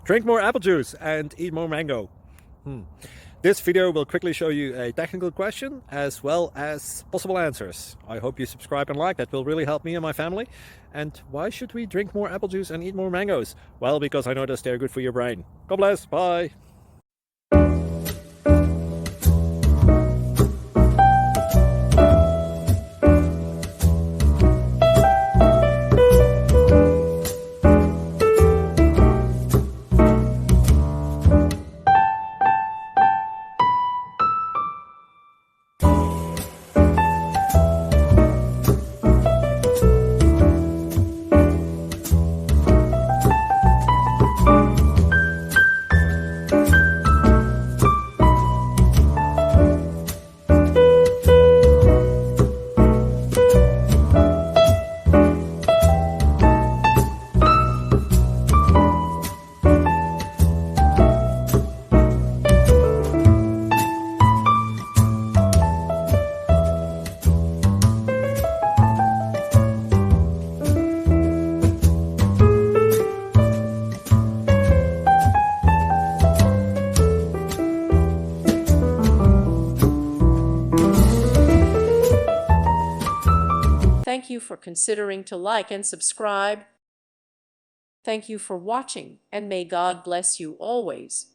Drink more apple juice and eat more mango. This video will quickly show you a technical question as well as possible answers. I hope you subscribe and like, that will really help me and my family. And why should we drink more apple juice and eat more mangoes? Well, because I noticed they're good for your brain. God bless, bye. Thank you for considering to like and subscribe. Thank you for watching, and may God bless you always.